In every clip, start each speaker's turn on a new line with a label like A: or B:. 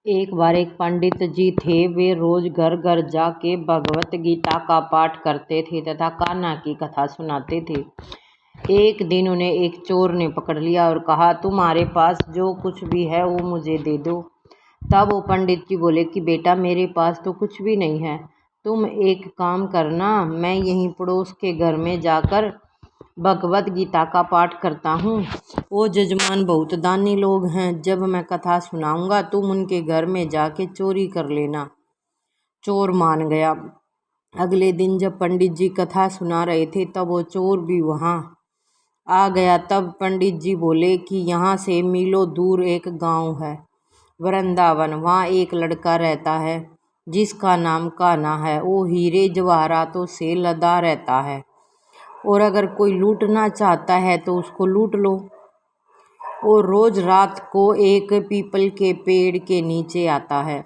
A: एक बार एक पंडित जी थे। वे रोज घर घर जाके भगवत गीता का पाठ करते थे तथा कान्हा की कथा सुनाते थे। एक दिन उन्हें एक चोर ने पकड़ लिया और कहा, तुम्हारे पास जो कुछ भी है वो मुझे दे दो। तब वो पंडित जी बोले कि बेटा, मेरे पास तो कुछ भी नहीं है। तुम एक काम करना, मैं यहीं पड़ोस के घर में जाकर भगवत गीता का पाठ करता हूँ। वो जजमान बहुत दानी लोग हैं। जब मैं कथा सुनाऊंगा तुम उनके घर में जाके चोरी कर लेना। चोर मान गया। अगले दिन जब पंडित जी कथा सुना रहे थे तब वो चोर भी वहाँ आ गया। तब पंडित जी बोले कि यहाँ से मीलों दूर एक गांव है, वृंदावन। वहाँ एक लड़का रहता है जिसका नाम कान्हा है। वो हीरे जवाहरातों से लदा रहता है और अगर कोई लूटना चाहता है तो उसको लूट लो। वो रोज रात को एक पीपल के पेड़ के नीचे आता है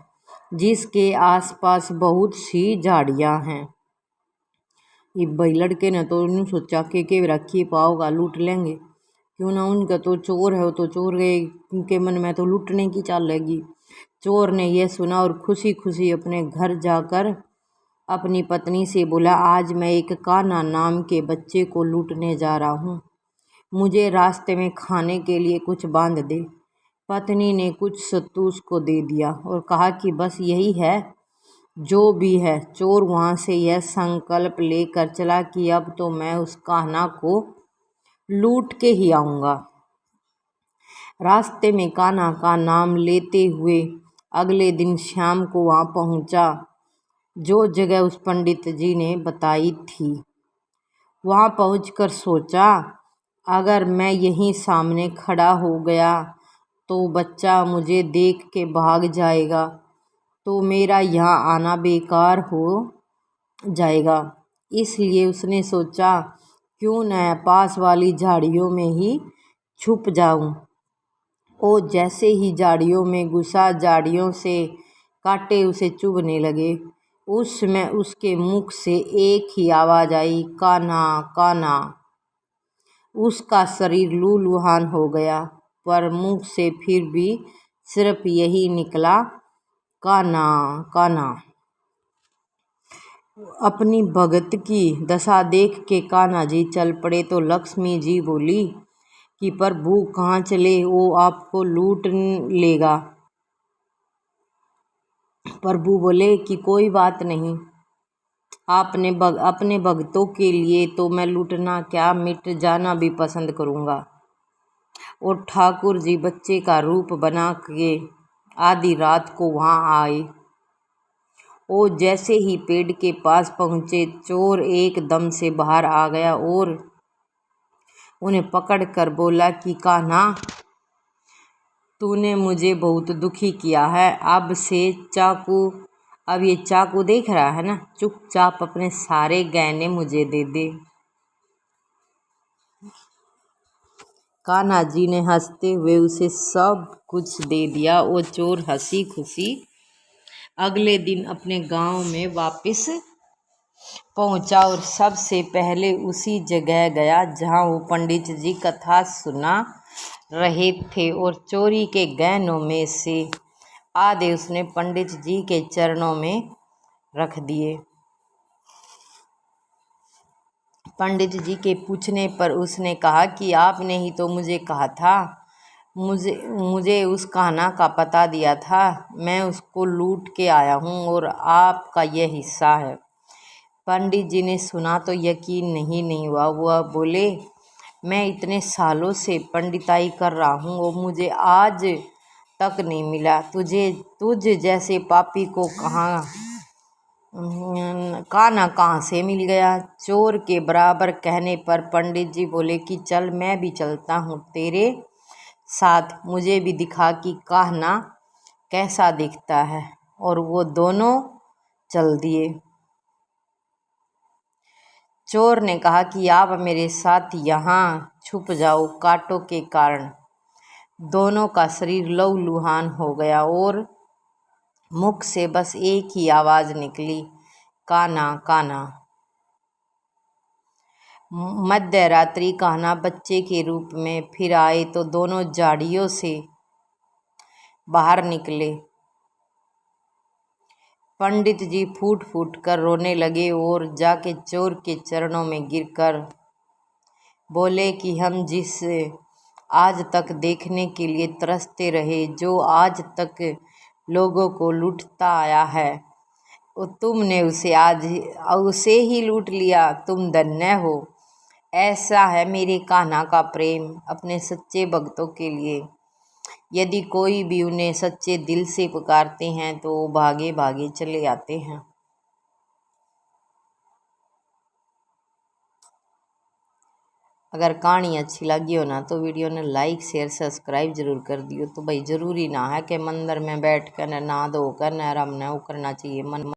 A: जिसके आसपास बहुत सी झाड़ियाँ हैं। ये भाई लड़के ने तो उन्होंने सोचा के रखी पाओगा, लूट लेंगे। क्यों ना, उनका तो चोर है, वो तो चोर गए, उनके मन में तो लूटने की चाल लगी। चोर ने यह सुना और खुशी खुशी अपने घर जाकर अपनी पत्नी से बोला, आज मैं एक कान्हा नाम के बच्चे को लूटने जा रहा हूँ। मुझे रास्ते में खाने के लिए कुछ बांध दे। पत्नी ने कुछ सत्तू उसको दे दिया और कहा कि बस यही है जो भी है। चोर वहाँ से यह संकल्प लेकर चला कि अब तो मैं उस कान्हा को लूट के ही आऊँगा। रास्ते में कान्हा का नाम लेते हुए अगले दिन शाम को वहाँ पहुँचा जो जगह उस पंडित जी ने बताई थी। वहाँ पहुँचकर सोचा, अगर मैं यहीं सामने खड़ा हो गया तो बच्चा मुझे देख के भाग जाएगा, तो मेरा यहाँ आना बेकार हो जाएगा। इसलिए उसने सोचा, क्यों न पास वाली झाड़ियों में ही छुप जाऊं। वो जैसे ही झाड़ियों में घुसा, झाड़ियों से कांटे उसे चुभने लगे। उस समय उसके मुख से एक ही आवाज़ आई, कान्हा कान्हा। उसका शरीर लूलुहान हो गया, पर मुख से फिर भी सिर्फ यही निकला, कान्हा कान्हा। अपनी भगत की दशा देख के कान्हा जी चल पड़े तो लक्ष्मी जी बोली कि प्रभु कहाँ चले, वो आपको लूट लेगा। प्रभु बोले कि कोई बात नहीं, अपने भक्तों के लिए तो मैं लूटना क्या, मिट जाना भी पसंद करूँगा। और ठाकुर जी बच्चे का रूप बना के आधी रात को वहाँ आए। वो जैसे ही पेड़ के पास पहुँचे, चोर एकदम से बाहर आ गया और उन्हें पकड़ कर बोला कि कान्हा, तूने मुझे बहुत दुखी किया है। अब ये चाकू देख रहा है ना, चुपचाप अपने सारे गहने मुझे दे दे। कान्हा जी ने हंसते हुए उसे सब कुछ दे दिया। वो चोर हंसी खुशी अगले दिन अपने गांव में वापस पहुंचा और सबसे पहले उसी जगह गया जहां वो पंडित जी कथा सुना रहे थे और चोरी के गहनों में से आधे उसने पंडित जी के चरणों में रख दिए। पंडित जी के पूछने पर उसने कहा कि आपने ही तो मुझे कहा था, मुझे उस कान्हा का पता दिया था, मैं उसको लूट के आया हूँ और आपका यह हिस्सा है। पंडित जी ने सुना तो यकीन नहीं हुआ। वह बोले, मैं इतने सालों से पंडिताई कर रहा हूँ और मुझे आज तक नहीं मिला। तुझ जैसे पापी को कान्हा कहाँ से मिल गया। चोर के बराबर कहने पर पंडित जी बोले कि चल, मैं भी चलता हूँ तेरे साथ, मुझे भी दिखा कि कान्हा कैसा दिखता है। और वो दोनों चल दिए। चोर ने कहा कि आप मेरे साथ यहाँ छुप जाओ। कांटों के कारण दोनों का शरीर लहूलुहान हो गया और मुख से बस एक ही आवाज़ निकली, कान्हा कान्हा। मध्य रात्रि कान्हा बच्चे के रूप में फिर आए तो दोनों झाड़ियों से बाहर निकले। पंडित जी फूट फूट कर रोने लगे और जाके चोर के चरणों में गिरकर बोले कि हम जिस आज तक देखने के लिए तरसते रहे, जो आज तक लोगों को लूटता आया है, तुमने उसे ही लूट लिया। तुम धन्य हो। ऐसा है मेरे कान्हा का प्रेम अपने सच्चे भक्तों के लिए। यदि कोई भी उन्हें सच्चे दिल से पुकारते हैं तो वो भागे भागे चले आते हैं। अगर कहानी अच्छी लगी हो ना तो वीडियो ने लाइक शेयर सब्सक्राइब जरूर कर दियो। तो भाई ज़रूरी ना है कि मंदिर में बैठ कर नहा धो कर न हमने वो करना चाहिए। मन